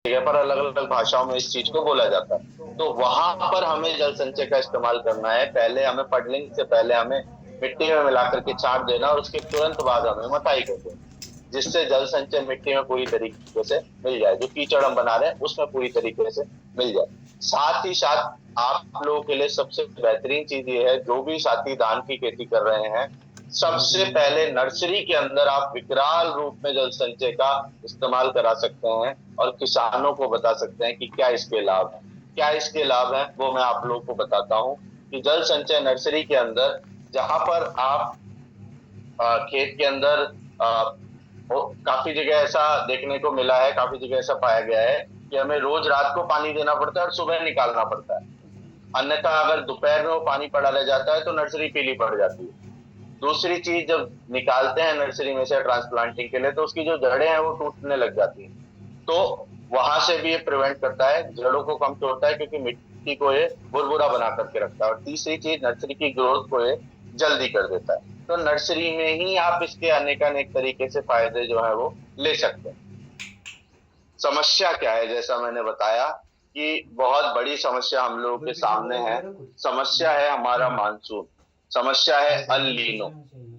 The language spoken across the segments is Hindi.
जगह पर अलग अलग भाषाओं में इस चीज को बोला जाता है। तो वहां पर हमें जल संचय का इस्तेमाल करना है। पहले हमें पडलिंग से पहले हमें मिट्टी में मिलाकर के छांट देना और उसके तुरंत बाद हमें मताई कर देना, जिससे जल संचय मिट्टी में पूरी तरीके से मिल जाए, जो कीचड़ हम बना रहे हैं उसमें पूरी तरीके से मिल जाए। साथ ही साथ आप लोगों के लिए सबसे बेहतरीन चीज ये है, जो भी साथी धान की खेती कर रहे हैं, सबसे पहले नर्सरी के अंदर आप विकराल रूप में जल संचय का इस्तेमाल करा सकते हैं और किसानों को बता सकते हैं कि क्या इसके लाभ है। क्या इसके लाभ है वो मैं आप लोगों को बताता हूँ कि जल संचय नर्सरी के अंदर, जहां पर आप खेत के अंदर काफी जगह ऐसा देखने को मिला है, काफी जगह ऐसा पाया गया है कि हमें रोज रात को पानी देना पड़ता है और सुबह निकालना पड़ता है। अन्यथा अगर दोपहर में वो पानी पड़ा रह जाता है तो नर्सरी पीली पड़ जाती है। दूसरी चीज, जब निकालते हैं नर्सरी में से ट्रांसप्लांटिंग के लिए तो उसकी जो जड़ें हैं वो टूटने लग जाती हैं। तो वहां से भी ये प्रिवेंट करता है, जड़ों को कम तोड़ता है, क्योंकि मिट्टी को ये बुरबुरा बना करके रखता है। और तीसरी चीज, नर्सरी की ग्रोथ को ये जल्दी कर देता है। तो नर्सरी में ही आप इसके अनेक तरीके से फायदे जो है वो ले सकते हैं। समस्या क्या है, जैसा मैंने बताया कि बहुत बड़ी समस्या हम लोगों के सामने है। समस्या है हमारा मानसून, समस्या है अल नीनो।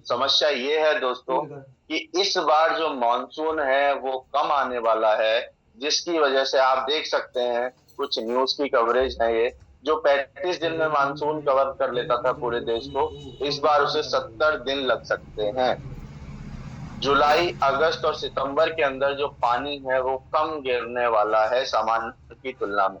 समस्या ये है दोस्तों कि इस बार जो मानसून है वो कम आने वाला है, जिसकी वजह से आप देख सकते हैं, कुछ न्यूज की कवरेज है ये, जो 35 दिन में मानसून कवर कर लेता था पूरे देश को, इस बार उसे 70 दिन लग सकते हैं। जुलाई, अगस्त और सितंबर के अंदर जो पानी है वो कम गिरने वाला है सामान्य की तुलना में।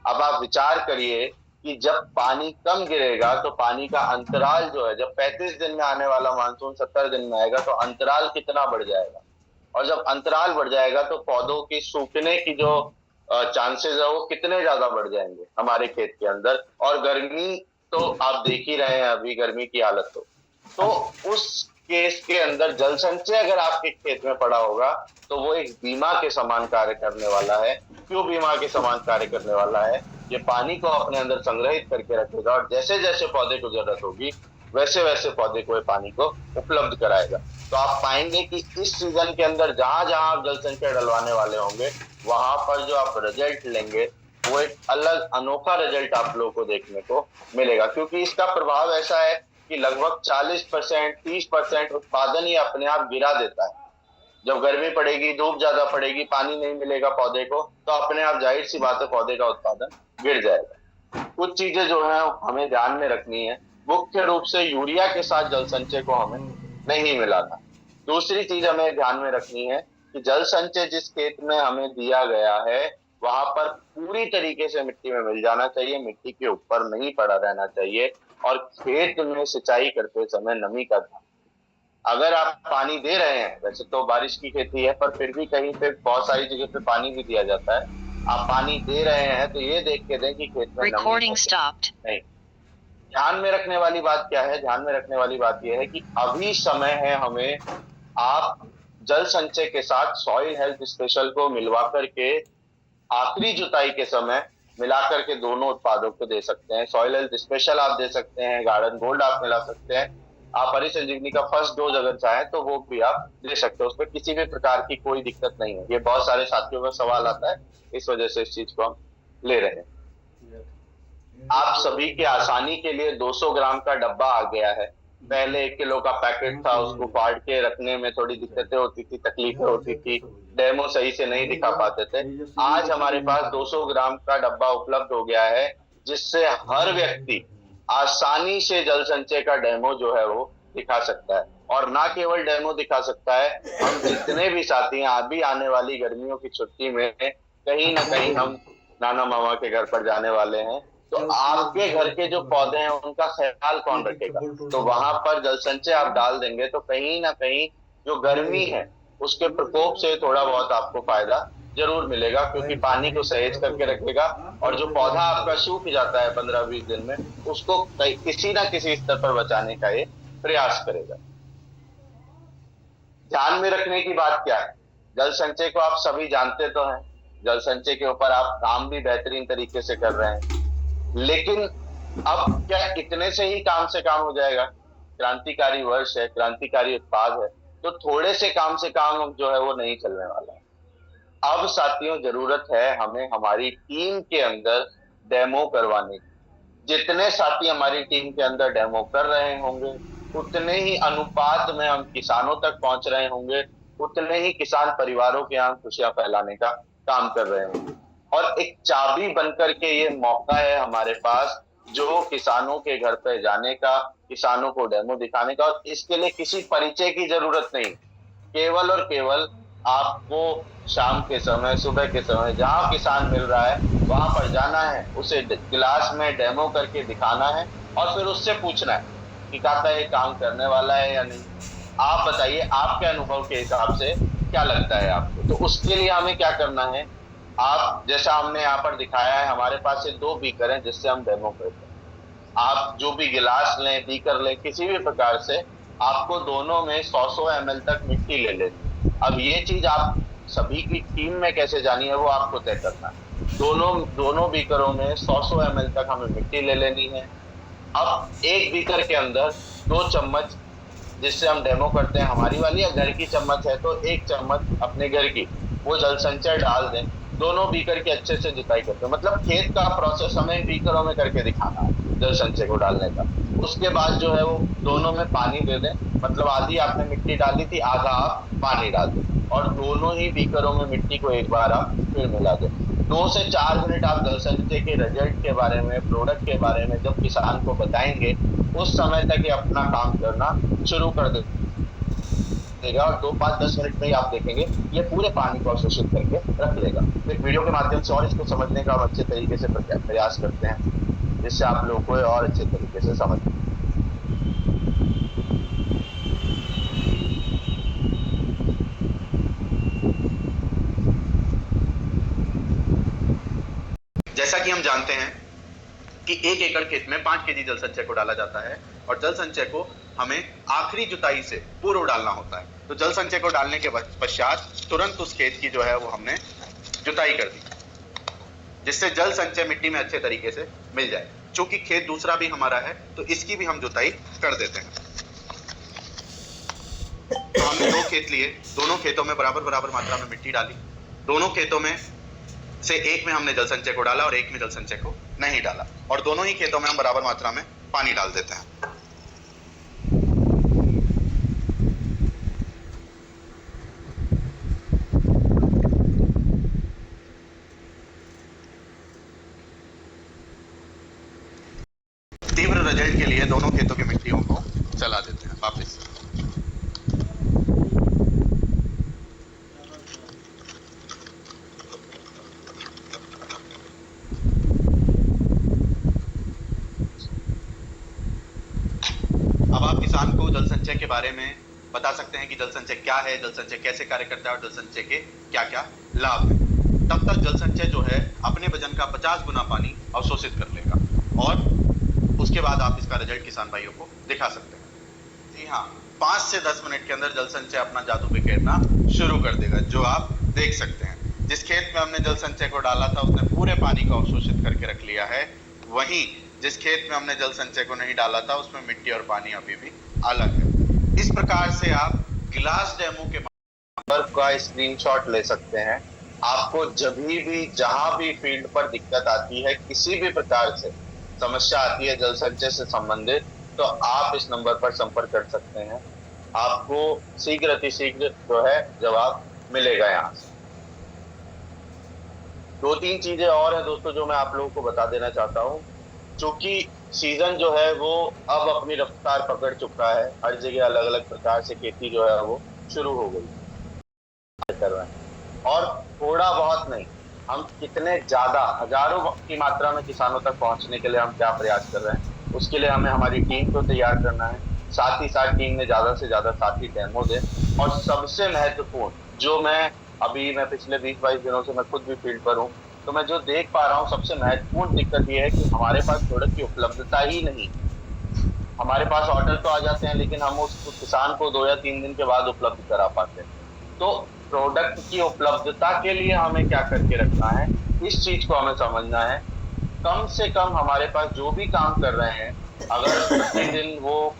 अब आप विचार करिए कि जब पानी कम गिरेगा तो पानी का अंतराल जो है, जब 35 दिन में आने वाला मानसून 70 दिन में आएगा तो अंतराल कितना बढ़ जाएगा। और जब अंतराल बढ़ जाएगा तो पौधों की सूखने की जो चांसेस है वो कितने ज्यादा बढ़ जाएंगे हमारे खेत के अंदर। और गर्मी तो आप देख ही रहे हैं अभी गर्मी की हालत। तो उस केस के अंदर जल संचय अगर आपके खेत में पड़ा होगा तो वो एक बीमा के समान कार्य करने वाला है। क्यों बीमा के समान कार्य करने वाला है? ये पानी को अपने अंदर संग्रहित करके रखेगा और जैसे जैसे पौधे को जरूरत होगी वैसे वैसे पौधे को ये पानी को उपलब्ध कराएगा। तो आप पाएंगे कि इस सीजन के अंदर जहां जहां आप जल संचय डलवाने वाले होंगे वहां पर जो आप रिजल्ट लेंगे वो एक अलग अनोखा रिजल्ट आप लोगों को देखने को मिलेगा। क्योंकि इसका प्रभाव ऐसा है कि लगभग 40% 30% उत्पादन ही अपने आप गिरा देता है। जब गर्मी पड़ेगी, धूप ज्यादा पड़ेगी, पानी नहीं मिलेगा पौधे को, तो अपने आप जाहिर सी बात है पौधे का उत्पादन गिर जाएगा। कुछ चीजें जो है हमें ध्यान में रखनी है। मुख्य रूप से यूरिया के साथ जल संचय को हमें नहीं मिलाना। दूसरी चीज हमें ध्यान में रखनी है कि जल संचय जिस खेत में हमें दिया गया है वहां पर पूरी तरीके से मिट्टी में मिल जाना चाहिए, मिट्टी के ऊपर नहीं पड़ा रहना चाहिए। और खेत में सिंचाई करते समय नमी का ध्यान। अगर आप पानी दे रहे हैं, वैसे तो बारिश की खेती है पर फिर भी कहीं पे बहुत सारी जगह पे पानी भी दिया जाता है, आप पानी दे रहे हैं तो ये देख के दें कि खेत में नमी नहीं। ध्यान में रखने वाली बात क्या है? ध्यान में रखने वाली बात यह है कि अभी समय है हमें, आप जल संचय के साथ सॉइल हेल्थ स्पेशल को मिलवा करके आखिरी जुताई के समय मिलाकर के दोनों उत्पादों को दे सकते हैं। सॉइल हेल्थ स्पेशल आप दे सकते हैं, गार्डन गोल्ड आप मिला सकते हैं, आप हरी संजीवनी का फर्स्ट डोज अगर चाहें तो वो भी आप दे सकते हो। उसमें किसी भी प्रकार की कोई दिक्कत नहीं है। ये बहुत सारे साथियों का सवाल आता है, इस वजह से इस चीज को हम ले रहे हैं। आप सभी के आसानी के लिए 200 ग्राम का डब्बा आ गया है। पहले 1 किलो का पैकेट था, उसको फाड़ के रखने में थोड़ी दिक्कतें होती थी, तकलीफें होती थी, डेमो सही से नहीं दिखा पाते थे। आज हमारे पास 200 ग्राम का डब्बा उपलब्ध हो गया है, जिससे हर व्यक्ति आसानी से जल संचय का डेमो जो है वो दिखा सकता है। और ना केवल डेमो दिखा सकता है, हम जितने भी साथी हैं, अभी आने वाली गर्मियों की छुट्टी में कहीं ना कहीं हम नाना मामा के घर पर जाने वाले हैं। तो आपके घर के जो पौधे हैं उनका ख्याल कौन रखेगा? तो वहां पर जल संचय आप डाल देंगे तो कहीं ना कहीं जो गर्मी है उसके प्रकोप से थोड़ा बहुत आपको फायदा जरूर मिलेगा, क्योंकि पानी को सहेज करके रखेगा। और जो पौधा आपका सूख जाता है 15-20 दिन में, उसको किसी ना किसी स्तर पर बचाने का ये प्रयास करेगा। ध्यान में रखने की बात क्या है? जल संचय को आप सभी जानते तो हैं, जल संचय के ऊपर आप काम भी बेहतरीन तरीके से कर रहे हैं। लेकिन अब क्या इतने से ही काम से काम हो जाएगा? क्रांतिकारी वर्ष है, क्रांतिकारी उत्पाद है, तो थोड़े से काम जो है वो नहीं चलने वाला है। अब साथियों जरूरत है हमें हमारी टीम के अंदर डेमो करवाने की। जितने साथी हमारी टीम के अंदर डेमो कर रहे होंगे, उतने ही अनुपात में हम किसानों तक पहुंच रहे होंगे, उतने ही किसान परिवारों के यहाँ खुशियां फैलाने का काम कर रहे होंगे। और एक चाबी बनकर के ये मौका है हमारे पास, जो किसानों के घर पे जाने का, किसानों को डेमो दिखाने का। और इसके लिए किसी परिचय की जरूरत नहीं, केवल और केवल आपको शाम के समय, सुबह के समय जहां किसान मिल रहा है वहां पर जाना है, उसे क्लास में डेमो करके दिखाना है और फिर उससे पूछना है कि काका ये काम करने वाला है या नहीं। आप बताइए, आपके अनुभव के हिसाब से क्या लगता है आपको? तो उसके लिए हमें क्या करना है, आप जैसा हमने यहाँ पर दिखाया है, हमारे पास से 2 बीकर हैं जिससे हम डेमो करते हैं। आप जो भी गिलास लें, बीकर लें, किसी भी प्रकार से आपको दोनों में 100-100 ml तक मिट्टी ले लेनी। अब ये चीज आप सभी की टीम में कैसे जानी है वो आपको तय करना है। दोनों दोनों बीकरों में 100-100 ml तक हमें मिट्टी ले लेनी है। अब एक बीकर के अंदर 2 चम्मच, जिससे हम डेमो करते हैं हमारी वाली, या घर की चम्मच है तो 1 चम्मच अपने घर की, वो जल संचय डाल दें। दोनों बीकर की अच्छे से जुताई करते हैं, मतलब खेत का प्रोसेस हमें बीकरों में करके दिखाना है जल संचय को डालने का। उसके बाद जो है वो दोनों में पानी दे दें, मतलब आधी आपने मिट्टी डाली थी, आधा आप पानी डाल दें, और दोनों ही बीकरों में मिट्टी को एक बार आप फिर मिला दें। 2 से 4 मिनट आप जल संचय के रिजल्ट के बारे में, प्रोडक्ट के बारे में जब किसान को बताएंगे, उस समय तक ये अपना काम करना शुरू कर देगा और 2-5-10 मिनट में ही आप देखेंगे ये पूरे पानी को अवशोषित करके रख लेगा। तो एक वीडियो के माध्यम से और इसको समझने का हम अच्छे तरीके से प्रयास करते हैं, जिससे आप लोगों को और अच्छे तरीके से समझ। जैसा कि हम जानते हैं कि 1 एकड़ खेत में 5 केजी जल संचय को डाला जाता है, और जल संचय को हमें आखिरी जुताई से पूर्व डालना होता है। तो जल संचय को डालने के पश्चात तुरंत उस खेत की जो है वो हमने जुताई कर दी, जिससे जल संचय मिट्टी में अच्छे तरीके से मिल जाए। चूंकि खेत दूसरा भी हमारा है तो इसकी भी हम जुताई कर देते हैं। तो हमने 2 खेत लिए, दोनों खेतों में बराबर बराबर मात्रा में मिट्टी डाली। दोनों खेतों में से एक में हमने जल संचय को डाला और एक में जल संचय को नहीं डाला, और दोनों ही खेतों में हम बराबर मात्रा में पानी डाल देते हैं। तीव्र रिजल्ट के लिए दोनों खेतों की मिट्टियों को चला देते हैं वापस। अब आप किसान को जल संचय के बारे में बता सकते हैं कि जल संचय क्या है, जल संचय कैसे कार्य करता है और जल संचय के क्या क्या लाभ हैं। तब तक जल संचय जो है अपने वजन का 50 गुना पानी अवशोषित कर लेगा, और उसके बाद आप इसका रिजल्ट किसान भाइयों को दिखा सकते हैं। जी हाँ, 5 से 10 मिनट के अंदर जल संचय अपना जादू बिखेरना शुरू कर देगा, जो आप देख सकते हैं। जिस खेत में हमने जल संचय को डाला था उसने पूरे पानी को अवशोषित करके रख लिया है, वहीं जिस खेत में हमने जल संचय को नहीं डाला था उसमें मिट्टी और पानी अभी भी अलग है। इस प्रकार से आप गिलास डेमो के नंबर का स्क्रीनशॉट ले सकते हैं। आपको जब भी जहां भी फील्ड पर दिक्कत आती है, किसी भी प्रकार से समस्या आती है जल संचय से संबंधित, तो आप इस नंबर पर संपर्क कर सकते हैं। आपको शीघ्र अतिशीघ्र जो है जवाब मिलेगा। यहाँ से 2-3 चीजें और हैं दोस्तों जो मैं आप लोगों को बता देना चाहता हूँ। चूंकि सीजन जो है वो अब अपनी रफ्तार पकड़ चुका है, हर जगह अलग अलग प्रकार से खेती जो है वो शुरू हो गई कर रहे हैं, और थोड़ा बहुत नहीं, हम कितने ज्यादा हजारों की मात्रा में किसानों तक पहुंचने के लिए हम क्या प्रयास कर रहे हैं, उसके लिए हमें हमारी टीम को तैयार करना है। साथ ही साथ टीम में ज्यादा से ज्यादा साथी डेमो दें, और सबसे महत्वपूर्ण जो मैं पिछले 20-22 दिनों से मैं खुद भी फील्ड पर हूँ, तो मैं जो देख पा रहा हूँ सबसे महत्वपूर्ण दिक्कत ये है कि हमारे पास प्रोडक्ट की उपलब्धता ही नहीं। हमारे पास ऑर्डर तो आ जाते हैं लेकिन हम उस किसान को 2 या 3 दिन के बाद उपलब्ध करा पाते हैं। तो प्रोडक्ट की उपलब्धता के लिए हमें क्या करके रखना है, इस चीज को हमें समझना है। कम से कम हमारे पास जो भी काम कर रहे हैं, अगर प्रतिदिन वो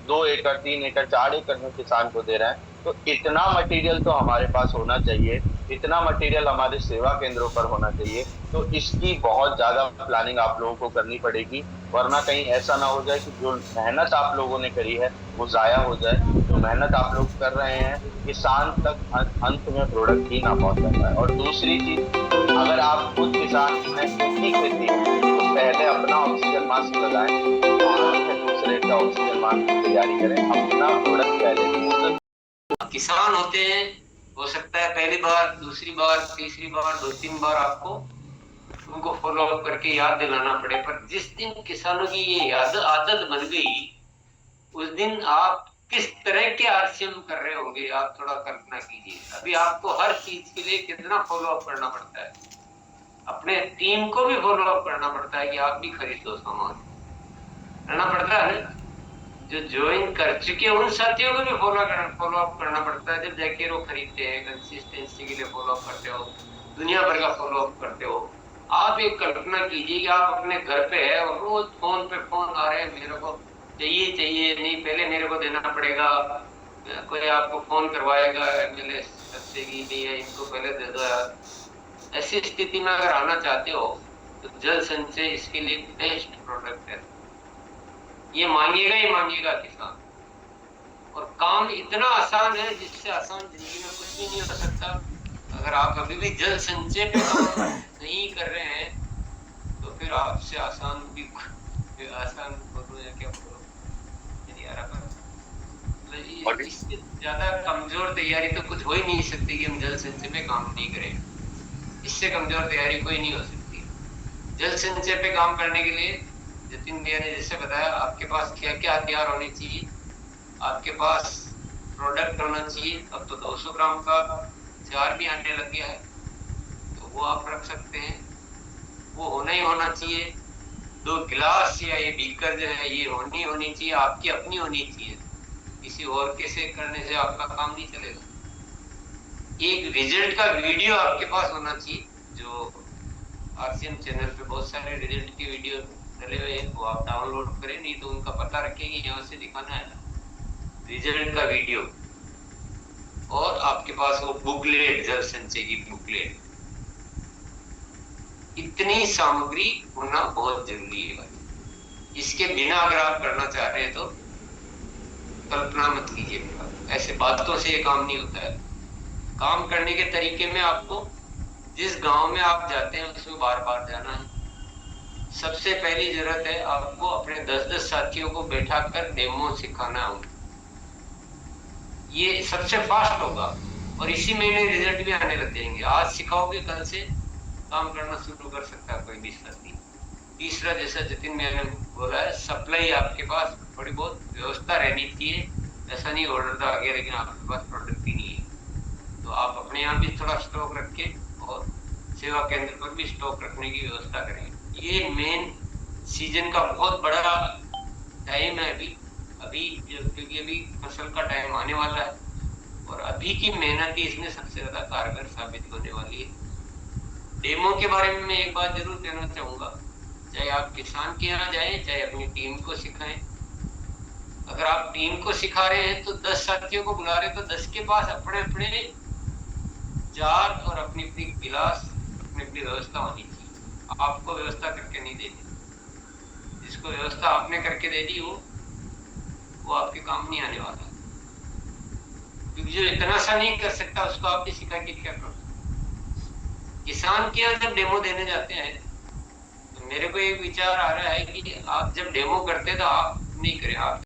2 एकड़ 3 एकड़ 4 एकड़ में किसान को दे रहे हैं, तो इतना मटेरियल तो हमारे पास होना चाहिए इतना मटेरियल हमारे सेवा केंद्रों पर होना चाहिए। तो इसकी बहुत ज्यादा प्लानिंग आप लोगों को करनी पड़ेगी, वरना कहीं ऐसा ना हो जाए कि जो मेहनत आप लोगों ने करी है वो जाया हो जाए। जो मेहनत आप लोग कर रहे हैं, किसान तक अंत में प्रोडक्ट ही ना पहुंचा पाए। और दूसरी चीज, अगर आप खुद किसान हैं, खुद की खेती है, तो पहले अपना ऑक्सीजन मास्क लगाएं, बाद में दूसरे का ऑक्सीजन मास्क की तैयारी करें। अपना प्रोडक्ट पहले यूज। किसान होते हैं, हो सकता है पहली बार, दूसरी बार, तीसरी बार, 2-3 बार आपको उनको फॉलो अप करके याद दिलाना पड़े, पर जिस दिन किसानों की ये याद आदत बन गई, उस दिन आप किस तरह के आरसीएम कर रहे होंगे आप थोड़ा कल्पना कीजिए। अभी आपको हर चीज के लिए कितना फॉलो अप करना पड़ता है, अपने टीम को भी फॉलो अप करना पड़ता है कि आप भी खरीदो सामान, करना पड़ता है ना। जो ज्वाइन कर चुके उन साथियों को भी फॉलो अप करना पड़ता है। जब जाके वो खरीदते हैं, कंसिस्टेंसी के लिए फॉलो अप करते हो, दुनिया भर का फॉलो अप करते हो। आप एक कल्पना कीजिए कि आप अपने घर पे है और रोज फोन पे फोन आ रहे हैं, मेरे को चाहिए चाहिए, नहीं पहले मेरे को देना पड़ेगा, कोई आपको फोन करवाएगा एमएलए सबसे की नहीं है, इनको पहले दे दो यार। ऐसी स्थिति में अगर आना चाहते हो तो जल संचय इसके लिए बेस्ट प्रोडक्ट है। ये मांगेगा ही मांगेगा किसान, और काम इतना आसान है जिससे आसान जिंदगी में कुछ भी नहीं हो सकता। अगर आप अभी भी जल संचय पे काम नहीं कर रहे हैं तो फिर आपसे आसान भी आसान बोलो या क्या बोलो, इससे ज्यादा कमजोर तैयारी तो कुछ हो ही नहीं सकती कि हम जल संचय पे काम नहीं करें। इससे कमजोर तैयारी कोई नहीं हो सकती। जल संचय पे काम करने के लिए जतिन भैया ने जैसे बताया, आपके पास क्या क्या हथियार होने चाहिए। आपके पास प्रोडक्ट होना चाहिए। अब तो 200 ग्राम का जार भी आने लग गया है, तो वो आप रख सकते हैं, वो होना ही होना चाहिए। 2 गिलास या ये बीकर जो है ये होनी चाहिए, आपकी अपनी होनी चाहिए, किसी और के से करने से आपका काम नहीं चलेगा। एक रिजल्ट का वीडियो आपके पास होना चाहिए, जो आरसीएम चैनल पे बहुत सारे रिजल्ट की वीडियो डले हुए हैं, वो आप डाउनलोड करें, नहीं तो उनका पता रखें कि यहाँ से दिखाना है रिजल्ट का वीडियो। और आपके पास वो बुकलेट, जल संचय की बुकलेट, इतनी सामग्री होना बहुत जरूरी है भाई। इसके बिना अगर आप करना चाह रहे हैं तो कल्पना मत कीजिए, ऐसे बातों से ये काम नहीं होता है। काम करने के तरीके में आपको जिस गांव में आप जाते हैं उसमें बार बार जाना है। सबसे पहली जरूरत है आपको अपने 10-10 साथियों को बैठा कर डेमो सिखाना होगा। ये सबसे फास्ट होगा और इसी महीने रिजल्ट भी आने लग जाएंगे। आज सिखाओगे कल से काम करना शुरू कर सकता है कोई भी साथी। तीसरा, जैसा जतिन मैंने बोला है, सप्लाई आपके पास थोड़ी बहुत व्यवस्था रहनी चाहिए। ऐसा नहीं ऑर्डर तो आ गया लेकिन आपके पास प्रोडक्ट ही नहीं है, तो आप अपने यहाँ भी थोड़ा स्टॉक रख के और सेवा केंद्र पर भी स्टॉक रखने की व्यवस्था करें। ये मेन सीजन का बहुत बड़ा टाइम है अभी क्योंकि अभी फसल का टाइम आने वाला है और अभी की मेहनत ही इसमें सबसे ज्यादा कारगर साबित होने वाली है। डेमो के बारे में मैं एक बात जरूर कहना चाहूंगा, चाहे आप किसान के यहाँ जाएं चाहे अपनी टीम को सिखाएं। अगर आप टीम को सिखा रहे हैं तो 10 साथियों को बुला रहे हैं तो 10 के पास अपने अपने जार और अपनी अपनी गिलास, अपनी अपनी व्यवस्था होनी चाहिए। आपको व्यवस्था करके नहीं देनी, जिसको व्यवस्था आपने करके दे दी वो आपके काम नहीं आने वाला, क्योंकि जो इतना सा नहीं कर सकता उसको आप भी सिखा के क्या करो। किसान के यहाँ जब डेमो देने जाते हैं तो मेरे को एक विचार आ रहा है कि आप जब डेमो करते तो आप नहीं करें, आप